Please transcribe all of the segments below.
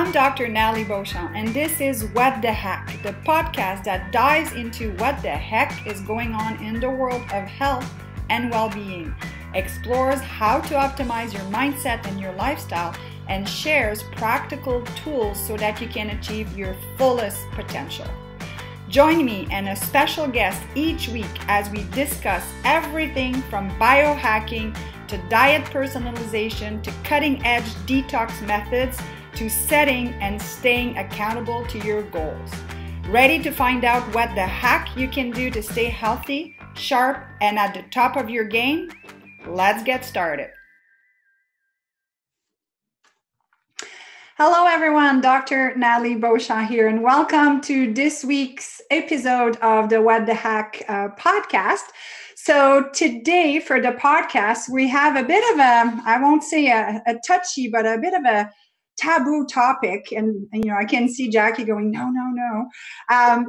I'm Dr. Nathalie Beauchamp, and this is What the Heck, the podcast that dives into what the heck is going on in the world of health and well-being, explores how to optimize your mindset and your lifestyle, and shares practical tools so that you can achieve your fullest potential. Join me and a special guest each week as we discuss everything from biohacking to diet personalization to cutting-edge detox methods to setting and staying accountable to your goals. Ready to find out what the heck you can do to stay healthy, sharp, and at the top of your game? Let's get started. Hello everyone, Dr. Nathalie Beauchamp here, and welcome to this week's episode of the What the Heck podcast. So today for the podcast, we have a bit of a, I won't say a touchy, but a bit of a taboo topic. And you know, I can see Jackie going, no.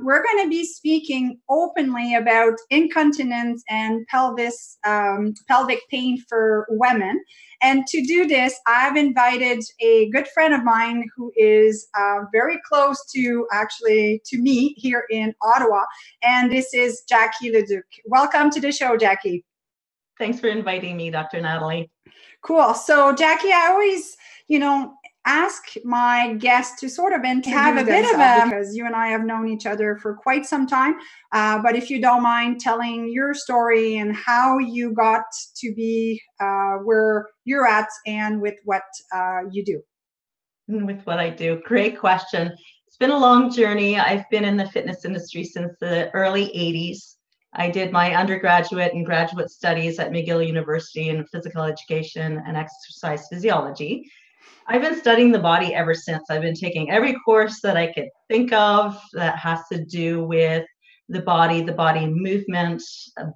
We're going to be speaking openly about incontinence and pelvic pain for women. And to do this, I've invited a good friend of mine who is very close to me here in Ottawa. And this is Jackie Leduc. Welcome to the show, Jackie. Thanks for inviting me, Dr. Nathalie. Cool. So Jackie, I always, ask my guests to sort of have a bit of a, because you and I have known each other for quite some time. But if you don't mind telling your story and how you got to be where you're at and with what you do. With what I do. Great question. It's been a long journey. I've been in the fitness industry since the early 80s. I did my undergraduate and graduate studies at McGill University in physical education and exercise physiology. I've been studying the body ever since. I've been taking every course that I could think of that has to do with the body movement,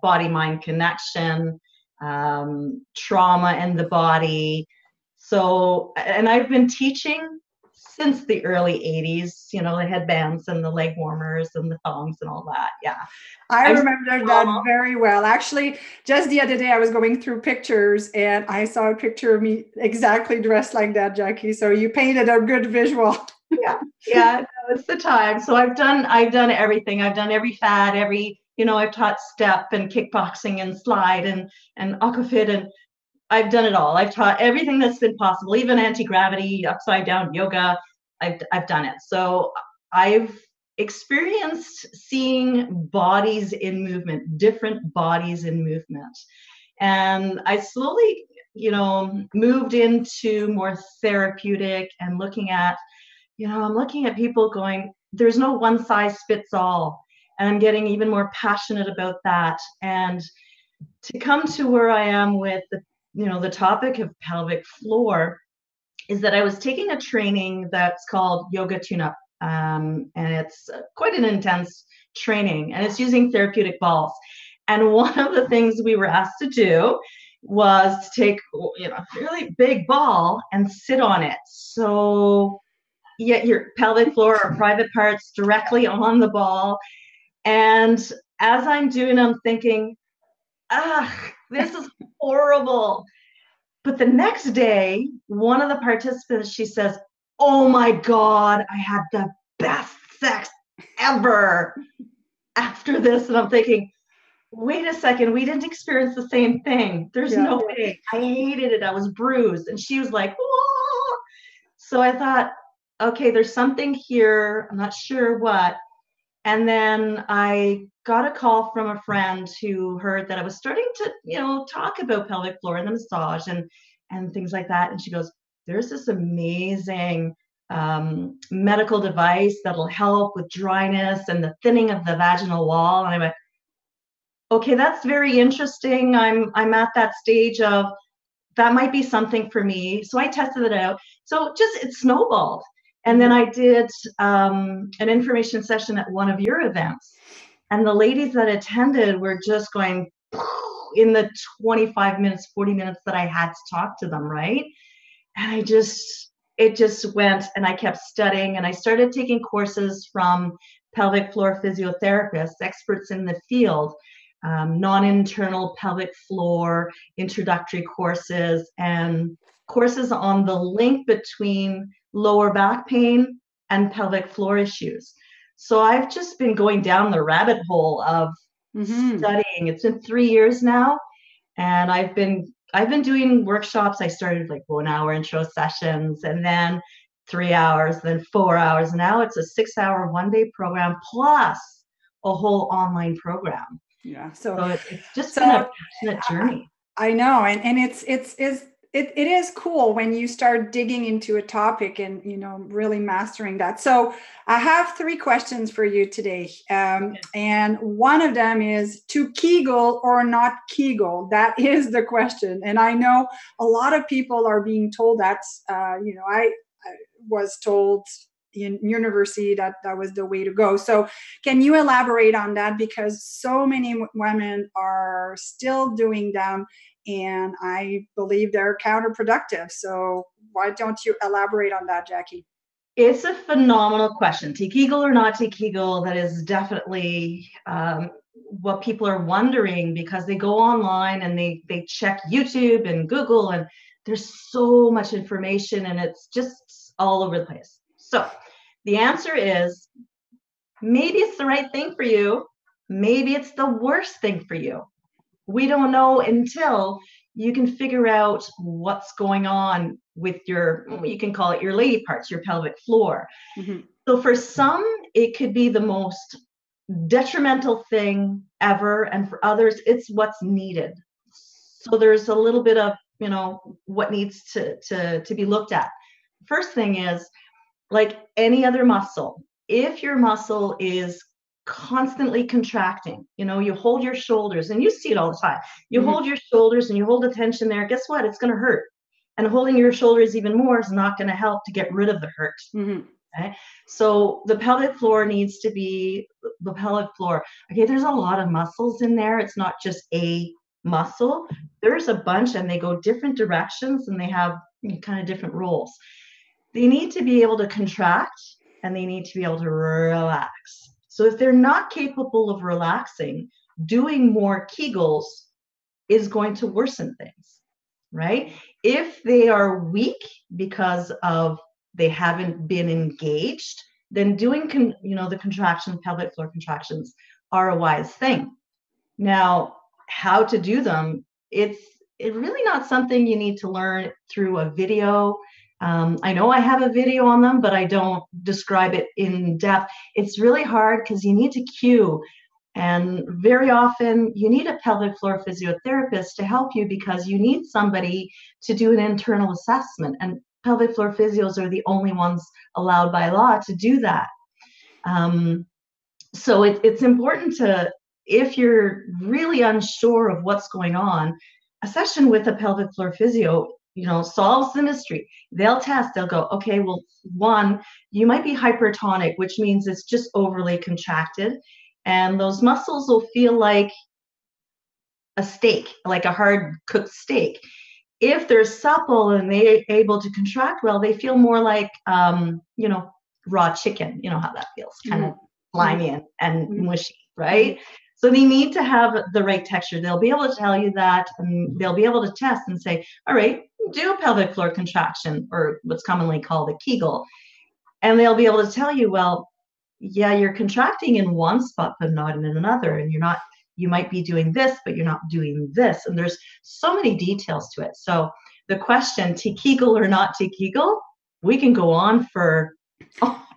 body-mind connection, trauma in the body. So, and I've been teaching since the early 80s, the headbands and the leg warmers and the thongs and all that. Yeah. I remember that very well. Actually, just the other day, I was going through pictures and I saw a picture of me exactly dressed like that, Jackie. So you painted a good visual. Yeah, it's the time. So I've done everything. I've done every fad, I've taught step and kickboxing and slide and aquafit, and I've done it all. I've taught everything that's been possible, even anti-gravity, upside down yoga. I've done it. So I've experienced seeing bodies in movement, different bodies in movement. And I slowly, moved into more therapeutic and looking at, I'm looking at people going, there's no one size fits all. And I'm getting even more passionate about that. And to come to where I am with the topic of pelvic floor is that I was taking a training that's called Yoga Tune-Up. And it's quite an intense training, and it's using therapeutic balls. And one of the things we were asked to do was to take, a really big ball and sit on it. So you get your pelvic floor or private parts directly on the ball. And as I'm doing, I'm thinking, this is horrible. But the next day, one of the participants, she says, oh my God, I had the best sex ever after this. And I'm thinking, wait a second, we didn't experience the same thing. There's no way. I hated it. I was bruised. And she was like, whoa. So I thought, okay, there's something here. I'm not sure what. And then I got a call from a friend who heard that I was starting to, talk about pelvic floor and the massage and things like that. And she goes, there's this amazing medical device that'll help with dryness and the thinning of the vaginal wall. And I went, okay, that's very interesting. I'm at that stage of that might be something for me. So I tested it out. So it snowballed. And then I did an information session at one of your events. And the ladies that attended were just going in the 25 minutes, 40 minutes that I had to talk to them, right? And it just went, and I kept studying, and I started taking courses from pelvic floor physiotherapists, experts in the field, non-internal pelvic floor, introductory courses, and courses on the link between lower back pain, and pelvic floor issues. So I've just been going down the rabbit hole of studying. It's been 3 years now, and I've been doing workshops. I started like 1 hour intro sessions, and then 3 hours, then 4 hours. And now it's a 6 hour, 1 day program plus a whole online program. Yeah. So it's just been a passionate journey. I know. And it is cool when you start digging into a topic and, you know, really mastering that. So I have 3 questions for you today. And one of them is, to Kegel or not Kegel? That is the question. And I know a lot of people are being told that, you know, I was told in university that was the way to go. So can you elaborate on that? Because so many women are still doing them, and I believe they're counterproductive. So why don't you elaborate on that, Jackie? It's a phenomenal question. To Kegel or not to Kegel, that is definitely what people are wondering, because they go online and they check YouTube and Google, and there's so much information and it's just all over the place. So the answer is, maybe it's the right thing for you. Maybe it's the worst thing for you. We don't know until you can figure out what's going on with your, you can call it your lady parts, your pelvic floor. So for some, it could be the most detrimental thing ever. And for others, it's what's needed. So there's a little bit of, you know, what needs to be looked at. First thing is, like any other muscle, if your muscle is constantly contracting, you know, you hold your shoulders, and you see it all the time. You hold your shoulders and you hold the tension there. Guess what? It's going to hurt. And holding your shoulders even more is not going to help to get rid of the hurt. Okay? So the pelvic floor needs to be the pelvic floor. Okay, there's a lot of muscles in there. It's not just a muscle. There's a bunch, and they go different directions, and they have kind of different roles. They need to be able to contract, and they need to be able to relax. So if they're not capable of relaxing, doing more Kegels is going to worsen things, right? If they are weak because of they haven't been engaged, then doing the contractions, pelvic floor contractions, are a wise thing. Now, how to do them, it's really not something you need to learn through a video. I know I have a video on them, but I don't describe it in depth. It's really hard because you need to cue. And very often you need a pelvic floor physiotherapist to help you, because you need somebody to do an internal assessment. And pelvic floor physios are the only ones allowed by law to do that. So it's important to, if you're really unsure of what's going on, a session with a pelvic floor physio, you know, solves the mystery. They'll test, they'll go, okay, well, one, you might be hypertonic, which means it's just overly contracted. And those muscles will feel like a steak, like a hard cooked steak. If they're supple and they're able to contract well, they feel more like, raw chicken. You know how that feels, kind of slimy and mushy, right? So they need to have the right texture. They'll be able to tell you that, and they'll be able to test and say, all right, do a pelvic floor contraction, or what's commonly called a Kegel. And they'll be able to tell you, well, yeah, you're contracting in one spot, but not in another. And you might be doing this, but you're not doing this. And there's so many details to it. So the question, to Kegel or not to Kegel, we can go on for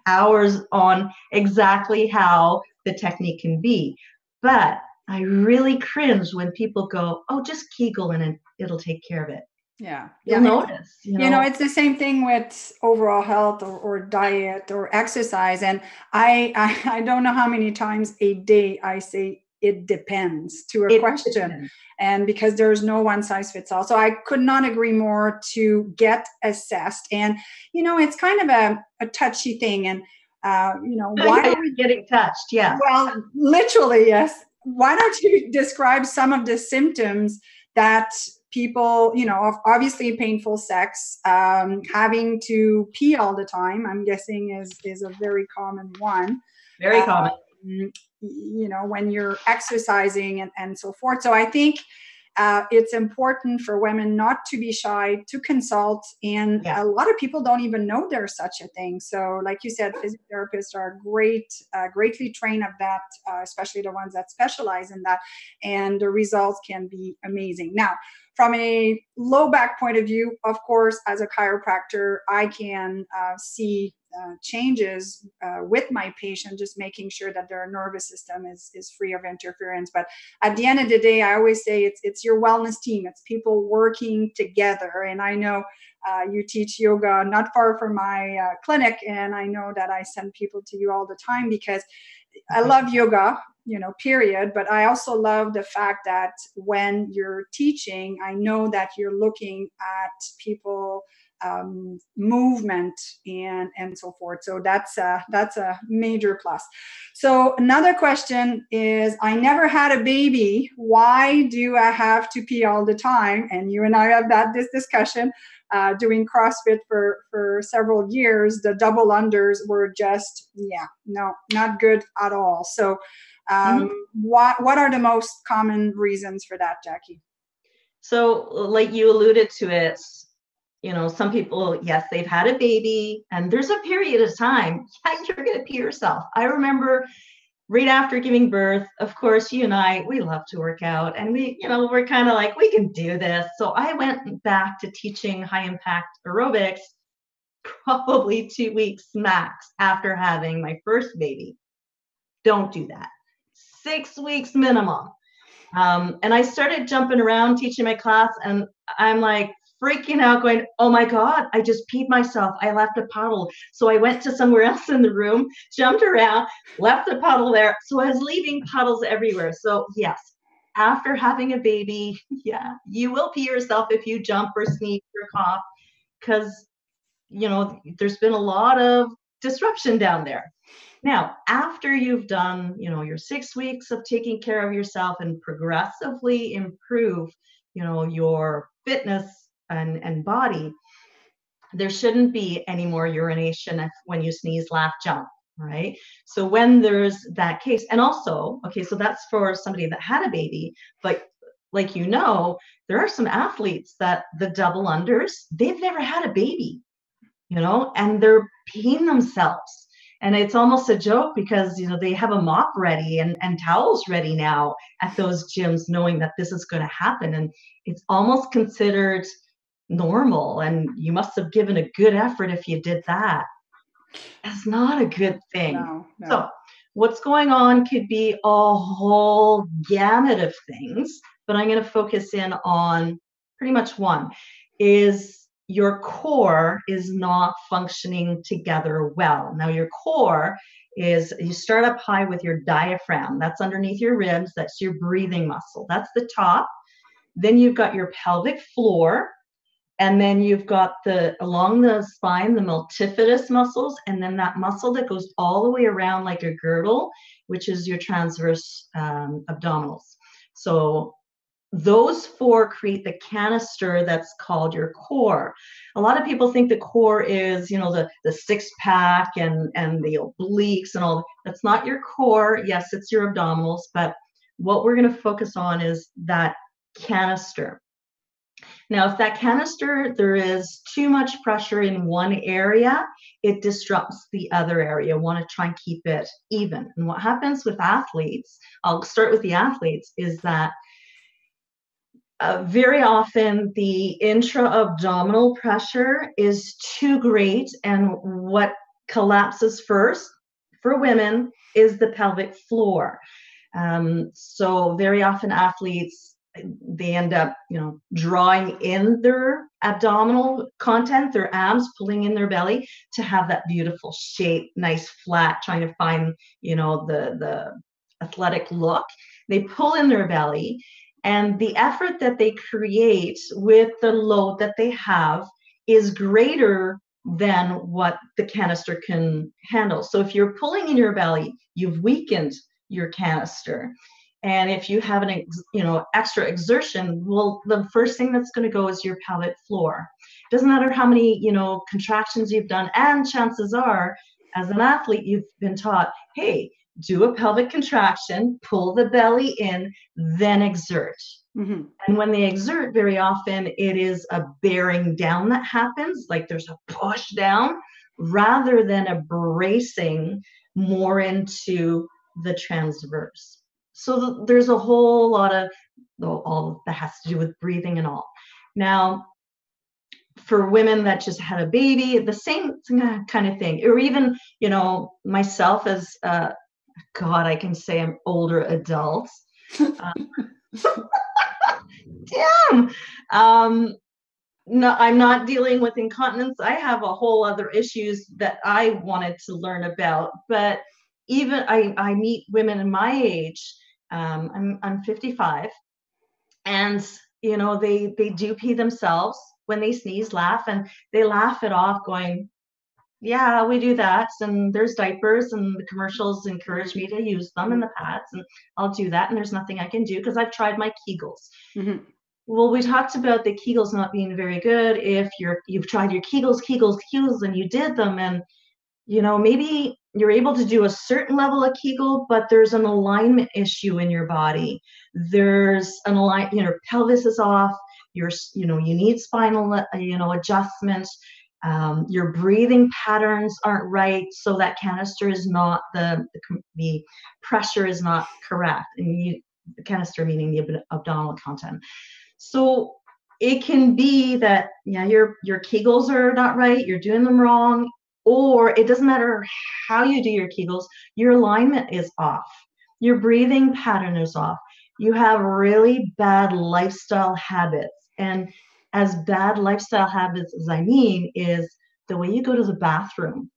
hours on exactly how the technique can be. But I really cringe when people go, oh, just Kegel and it'll take care of it. Yeah. You'll notice. You know, it's the same thing with overall health or diet or exercise. And I don't know how many times a day I say it depends to a question. Depends. And because there's no one size fits all. So I could not agree more to get assessed. And, you know, it's kind of a touchy thing. And, why are we getting touched? Yeah. Well, literally, yes. Why don't you describe some of the symptoms that people, obviously painful sex, having to pee all the time, I'm guessing is a very common one. Very common. When you're exercising and so forth. So I think it's important for women not to be shy, to consult. And a lot of people don't even know there's such a thing. So like you said, physiotherapists are greatly trained at that, especially the ones that specialize in that. And the results can be amazing. Now, from a low back point of view, of course, as a chiropractor, I can see changes with my patient, just making sure that their nervous system is free of interference. But at the end of the day, I always say it's your wellness team. It's people working together. And I know you teach yoga not far from my clinic, and I know that I send people to you all the time because I love yoga, period. But I also love the fact that when you're teaching, I know that you're looking at people movement and so forth. So that's a major plus. So another question is, I never had a baby. Why do I have to pee all the time? And you and I have had this discussion. Doing CrossFit for several years, the double unders were just, not good at all. So what are the most common reasons for that, Jackie? So like you alluded to it, some people, yes, they've had a baby and there's a period of time, you're going to pee yourself. I remember right after giving birth, of course, you and I, we love to work out, and we're kind of like, we can do this. So I went back to teaching high impact aerobics probably 2 weeks max after having my first baby. Don't do that. 6 weeks minimum. And I started jumping around teaching my class, and I'm like freaking out going, oh my God, I just peed myself. I left a puddle. So I went to somewhere else in the room, jumped around, left the puddle there. So I was leaving puddles everywhere. So yes, after having a baby, you will pee yourself if you jump or sneeze or cough, because, there's been a lot of disruption down there. Now, after you've done, your 6 weeks of taking care of yourself and progressively improve, your fitness and body, there shouldn't be any more urination when you sneeze, laugh, jump, right? So when there's that case, and also, okay, so that's for somebody that had a baby, but like, there are some athletes that the double unders, they've never had a baby, and they're peeing themselves. And it's almost a joke because, they have a mop ready and towels ready now at those gyms, knowing that this is going to happen. And it's almost considered normal. And you must have given a good effort if you did that. That's not a good thing. No. So what's going on could be a whole gamut of things, but I'm going to focus in on pretty much one, is your core is not functioning together well. Now, your core is, you start up high with your diaphragm. That's underneath your ribs. That's your breathing muscle. That's the top. Then you've got your pelvic floor. And then you've got along the spine, the multifidus muscles, and then that muscle that goes all the way around like a girdle, which is your transverse abdominals. So those four create the canister that's called your core. A lot of people think the core is, the six pack and the obliques and all. That's not your core. Yes, it's your abdominals, but what we're going to focus on is that canister. Now, if that canister, there is too much pressure in one area, it disrupts the other area. Want to try and keep it even. And what happens with athletes, I'll start with the athletes, is that very often the intra-abdominal pressure is too great, and what collapses first for women is the pelvic floor. So very often athletes, they end up, drawing in their abdominal content, their abs, pulling in their belly to have that beautiful shape, nice flat, trying to find, the athletic look. They pull in their belly, and the effort that they create with the load that they have is greater than what the canister can handle. So if you're pulling in your belly, you've weakened your canister. And if you have an, extra exertion, well, the first thing that's going to go is your pelvic floor. It doesn't matter how many, contractions you've done. And chances are, as an athlete, you've been taught, hey, do a pelvic contraction, pull the belly in, then exert. And when they exert, very often it is a bearing down that happens, like there's a push down, rather than a bracing more into the transverse. So there's a whole lot of all that has to do with breathing and all. Now, for women that just had a baby, the same kind of thing. Or even, you know, myself as, God, I can say I'm older adult. Damn. No, I'm not dealing with incontinence. I have a whole other issues that I wanted to learn about. But even I meet women in my age. I'm 55, and you know they do pee themselves when they sneeze, laugh, and they laugh it off, going, "Yeah, we do that." And there's diapers, and the commercials encourage me to use them in the pads, and I'll do that. And there's nothing I can do because I've tried my Kegels. Well, we talked about the Kegels not being very good. If you've tried your Kegels, and you did them, and you know, maybe you're able to do a certain level of Kegel, but there's an alignment issue in your body. There's an alignment, you know, pelvis is off. You need spinal, adjustment. Your breathing patterns aren't right, so that canister is not the pressure is not correct, and the canister meaning the abdominal content. So it can be that your Kegels are not right, you're doing them wrong, or it doesn't matter how you do your Kegels, your alignment is off, your breathing pattern is off. You have really bad lifestyle habits, and as bad lifestyle habits as I mean is the way you go to the bathroom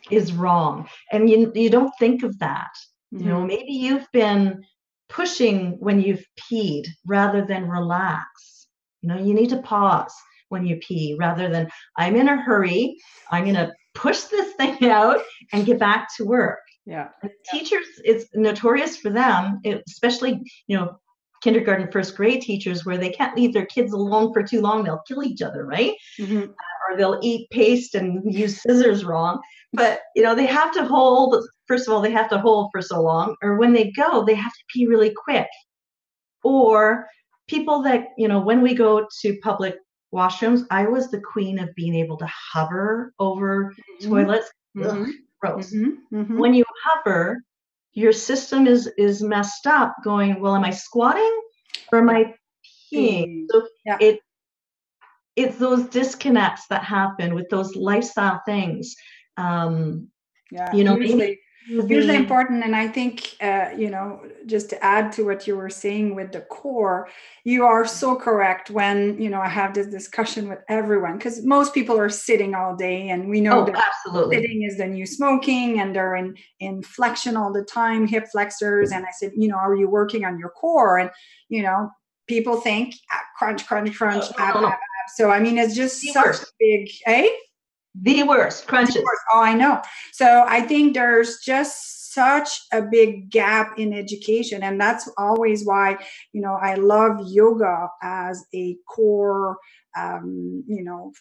is wrong, and you don't think of that. You know, maybe you've been pushing when you've peed rather than relax. You know, you need to pause when you pee rather than I'm in a hurry, I'm going to push this thing out and get back to work. Yeah. Teachers, it's notorious for them, especially, you know, kindergarten, first grade teachers, where they can't leave their kids alone for too long. They'll kill each other, right? Or they'll eat paste and use scissors wrong. But, you know, they have to hold, first of all, they have to hold for so long, or when they go, they have to pee really quick. Or people that, you know, when we go to public washrooms, I was the queen of being able to hover over toilets. Ugh, gross. When you hover, your system is messed up, going, well, am I squatting or am I peeing? So it's those disconnects that happen with those lifestyle things. You know, hugely important. And I think, you know, just to add to what you were saying with the core, you are so correct when, you know, I have this discussion with everyone, because most people are sitting all day, and we know that sitting is the new smoking, and they're in flexion all the time, hip flexors. And I said, you know, are you working on your core? And, you know, people think crunch, crunch, crunch, ab. So, I mean, it's just such a big, the worst crunches. Oh, I know. So I think there's just such a big gap in education. And that's always why, you know, I love yoga as a core, you know,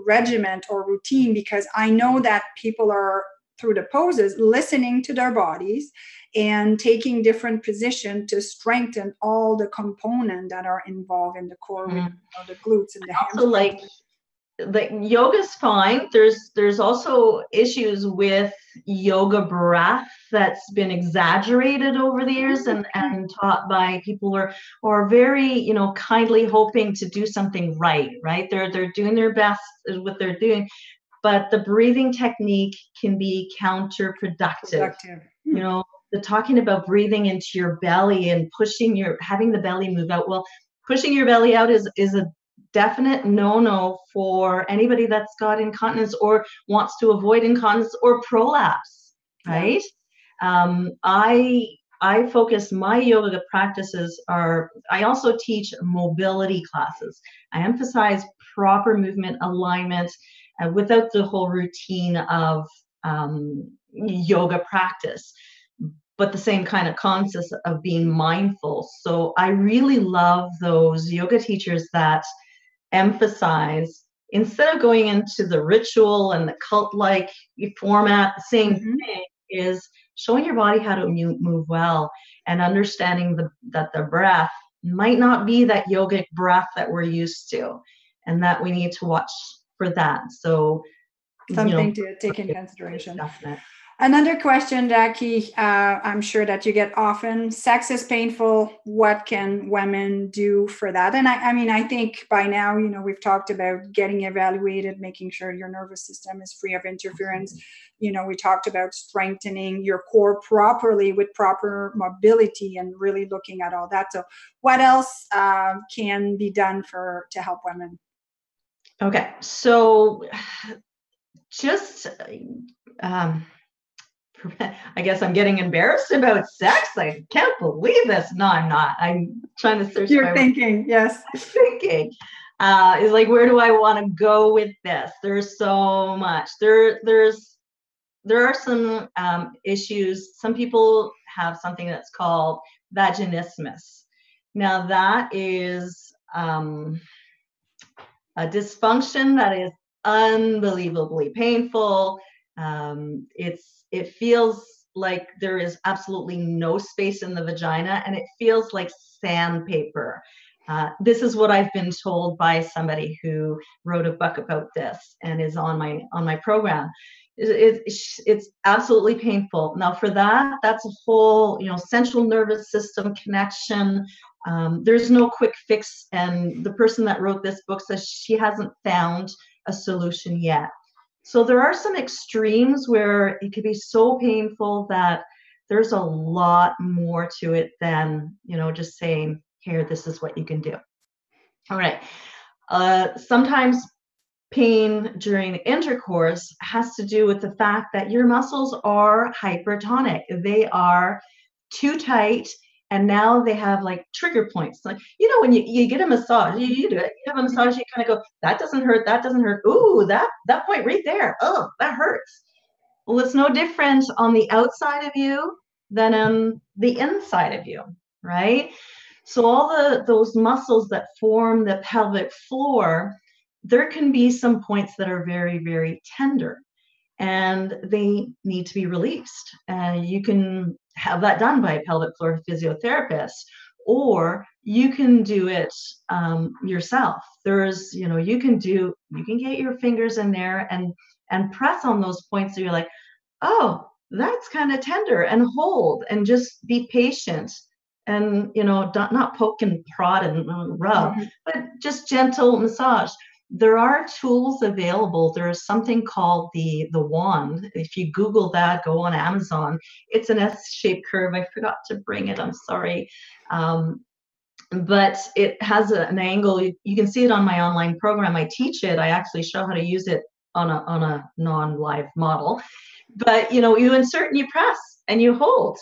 regiment or routine, because I know that people are, through the poses, listening to their bodies and taking different positions to strengthen all the components that are involved in the core, with, you know, the glutes and the hamstrings. Like yoga's fine. There's also issues with yoga breath that's been exaggerated over the years and taught by people who are very, you know, kindly hoping to do something right. They're doing their best at what they're doing, but the breathing technique can be counterproductive. You know, the talking about breathing into your belly and having the belly move out. Well, pushing your belly out is a definite no for anybody that's got incontinence or wants to avoid incontinence or prolapse, right? I focus, my yoga practices I also teach mobility classes. I emphasize proper movement alignment without the whole routine of yoga practice, but the same kind of concept of being mindful. So I really love those yoga teachers that emphasize, instead of going into the ritual and the cult-like format, the same thing is showing your body how to move well, and understanding that the breath might not be that yogic breath that we're used to, and that we need to watch for that. So, something to take in consideration. Definite. Another question, Jackie, I'm sure that you get often: sex is painful. What can women do for that? And I mean, I think by now, we've talked about getting evaluated, making sure your nervous system is free of interference. We talked about strengthening your core properly with proper mobility and really looking at all that. So what else can be done to help women? Okay. So just, I guess I'm getting embarrassed about sex. I can't believe this. No, I'm not. I'm trying to search. You're thinking, yes. I'm thinking. Is like, where do I want to go with this? There's so much. There are some issues. Some people have something that's called vaginismus. Now that is a dysfunction that is unbelievably painful. It feels like there is absolutely no space in the vagina, and it feels like sandpaper. This is what I've been told by somebody who wrote a book about this and is on my program. It's absolutely painful. Now for that's a whole, central nervous system connection. There's no quick fix, and the person that wrote this book says she hasn't found a solution yet. So there are some extremes where it could be so painful that there's a lot more to it than, just saying, here, this is what you can do. All right. Sometimes pain during intercourse has to do with the fact that your muscles are hypertonic. They are too tight. And now they have like trigger points. Like, when you get a massage, you do it, you have a massage, you kind of go, that doesn't hurt, that doesn't hurt. Ooh, that point right there. Oh, that hurts. Well, it's no different on the outside of you than on the inside of you, right? So all those muscles that form the pelvic floor, there can be some points that are very, very tender, and they need to be released. You can have that done by a pelvic floor physiotherapist, or you can do it yourself. There's, you can get your fingers in there and press on those points that you're like, oh, that's kind of tender, and hold, and just be patient, and not poke and prod and rub, but just gentle massage. There are tools available. There's something called the wand. If you Google that, go on Amazon. It's an S-shaped curve. I forgot to bring it. I'm sorry. But it has an angle. You can see it on my online program. I teach it. I actually show how to use it on a non-live model. But you insert and you press and you hold.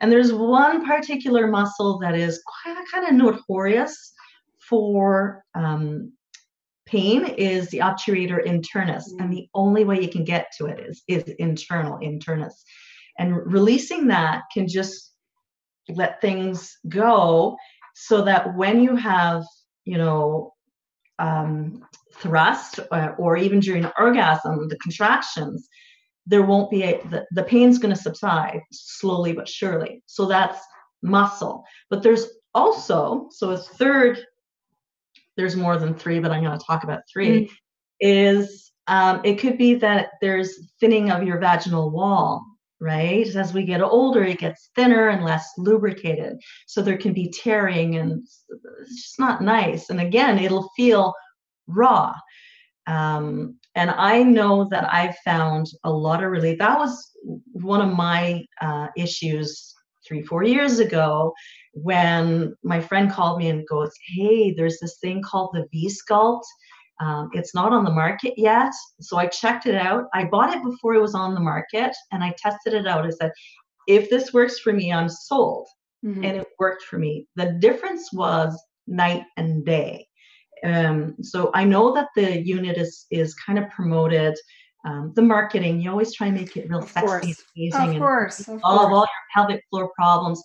And there's one particular muscle that is kind of notorious for pain, is the obturator internus, and the only way you can get to it is internal internus. And releasing that can just let things go, so that when you have thrust or even during orgasm, the contractions, there won't be the pain's going to subside slowly but surely. So that's muscle. But there's also, there's more than three, but I'm going to talk about three, is it could be that there's thinning of your vaginal wall, right? As we get older, it gets thinner and less lubricated. So there can be tearing, and it's just not nice. And again, it'll feel raw. And I know that I've found a lot of relief. That was one of my issues 3-4 years ago, when my friend called me and goes, hey, there's this thing called the V-Sculpt. It's not on the market yet. So I checked it out. I bought it before it was on the market, and I tested it out. I said, if this works for me, I'm sold. And it worked for me. The difference was night and day. So I know that the unit is kind of promoted. The marketing, you always try and make it real sexy, amazing, of course. All your pelvic floor problems.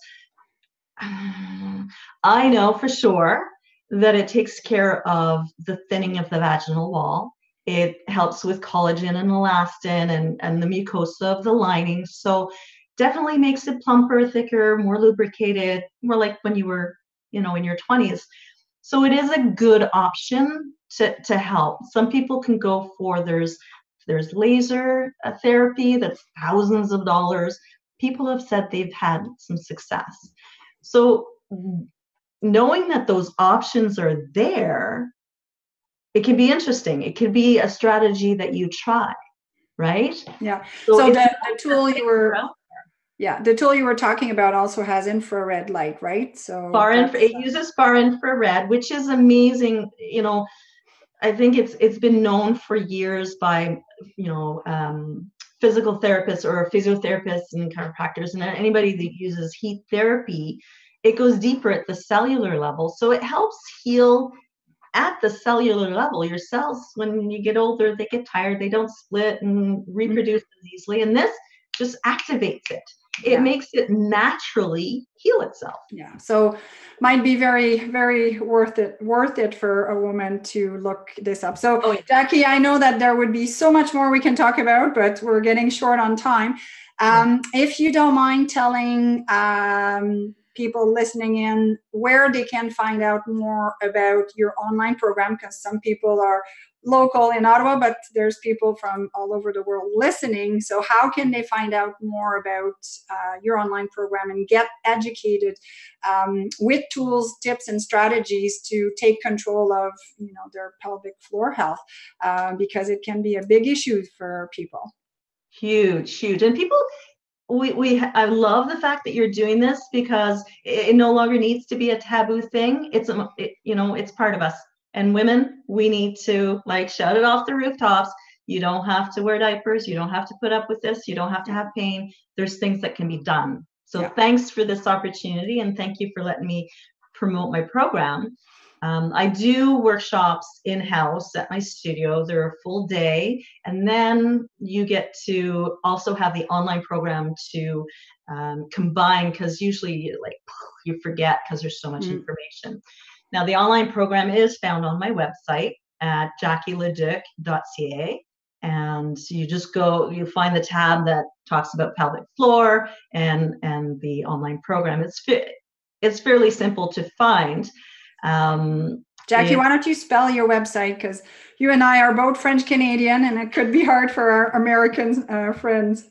I know for sure that it takes care of the thinning of the vaginal wall. It helps with collagen and elastin and the mucosa of the lining. So definitely makes it plumper, thicker, more lubricated, more like when you were in your 20s. So it is a good option to help. Some people can go for, there's laser therapy that's thousands of dollars. People have said they've had some success. So knowing that those options are there, it can be interesting. It could be a strategy that you try, right? Yeah. So the tool you were the tool you were talking about also has infrared light, right? So it uses far infrared, which is amazing. I think it's been known for years by physical therapists or physiotherapists and chiropractors and anybody that uses heat therapy. It goes deeper at the cellular level, so it helps heal at the cellular level. Your cells, when you get older, they get tired, they don't split and reproduce as easily, and this just activates it. It makes it naturally heal itself. Yeah. So might be very, very worth it for a woman to look this up. So Jackie, I know that there would be so much more we can talk about, but we're getting short on time. If you don't mind telling people listening in where they can find out more about your online program, because some people are local in Ottawa, but there's people from all over the world listening. So how can they find out more about your online program and get educated with tools, tips, and strategies to take control of their pelvic floor health, because it can be a big issue for people. Huge. And people, I love the fact that you're doing this, because it no longer needs to be a taboo thing. It's part of us. And women, we need to shout it off the rooftops. You don't have to wear diapers. You don't have to put up with this. You don't have to have pain. There's things that can be done. So thanks for this opportunity, and thank you for letting me promote my program. I do workshops in-house at my studio. They're a full day. And then you get to also have the online program to combine, because usually you forget because there's so much information. Now, the online program is found on my website at JackieLeduc.ca. And you just you find the tab that talks about pelvic floor and the online program. It's fairly simple to find. Jackie, why don't you spell your website? Because you and I are both French Canadian, and it could be hard for our American friends.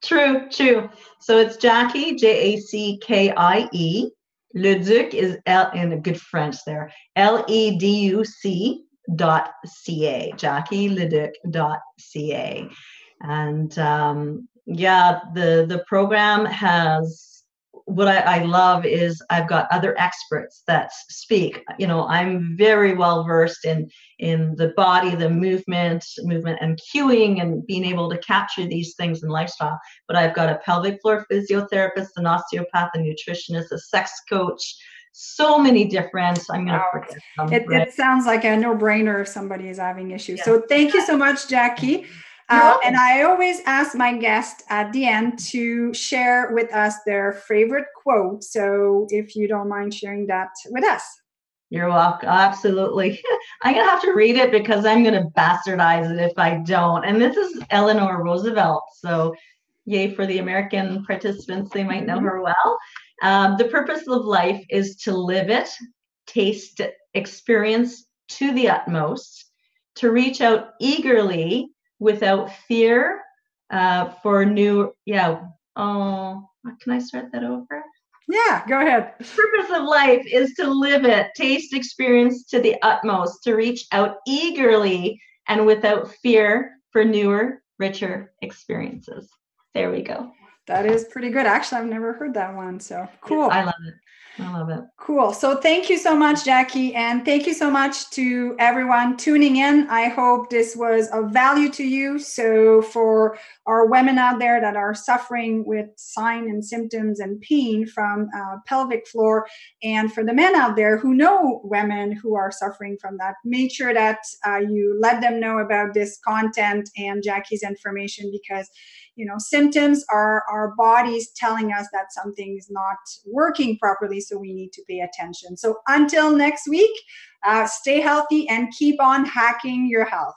True. So it's Jackie, Jackie. Leduc is in a good French there. LEDUC.ca. JackieLeduc.ca. And the program has, what I love is I've got other experts that speak. I'm very well versed in the body, the movement and cueing, and being able to capture these things in lifestyle. But I've got a pelvic floor physiotherapist, an osteopath, a nutritionist, a sex coach, so many different. I'm going to forget them. It sounds like a no-brainer if somebody is having issues. Yeah. So thank you so much, Jackie. And I always ask my guests at the end to share with us their favorite quote. So if you don't mind sharing that with us. You're welcome. Absolutely. I'm going to have to read it because I'm going to bastardize it if I don't. And this is Eleanor Roosevelt. So yay for the American participants. They might know her well. The purpose of life is to live it, taste it, experience to the utmost, to reach out eagerly without fear for new, can I start that over? Yeah, go ahead. The purpose of life is to live it, taste, experience to the utmost, to reach out eagerly and without fear for newer, richer experiences. There we go. That is pretty good. Actually, I've never heard that one. So cool. I love it. Cool. So thank you so much, Jackie. And thank you so much to everyone tuning in. I hope this was of value to you. So for our women out there that are suffering with signs and symptoms and pain from pelvic floor, and for the men out there who know women who are suffering from that, make sure that you let them know about this content and Jackie's information, because symptoms are our bodies telling us that something is not working properly, so we need to pay attention. So until next week, stay healthy and keep on hacking your health.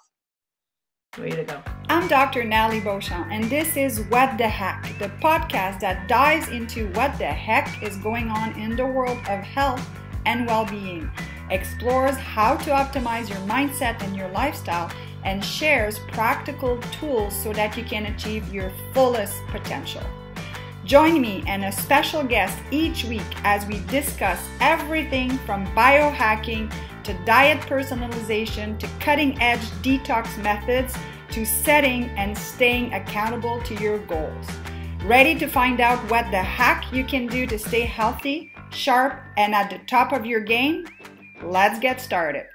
Way to go. I'm Dr. Nathalie Beauchamp, and this is What the Heck, the podcast that dives into what the heck is going on in the world of health and well-being, explores how to optimize your mindset and your lifestyle, and shares practical tools so that you can achieve your fullest potential. Join me and a special guest each week as we discuss everything from biohacking to diet personalization to cutting-edge detox methods to setting and staying accountable to your goals. Ready to find out what the heck you can do to stay healthy, sharp, and at the top of your game? Let's get started.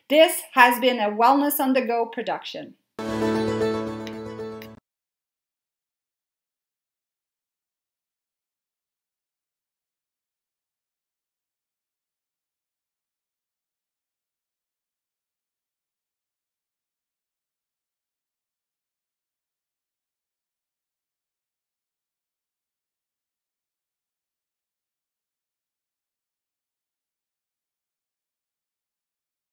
This has been a Wellness on the Go production.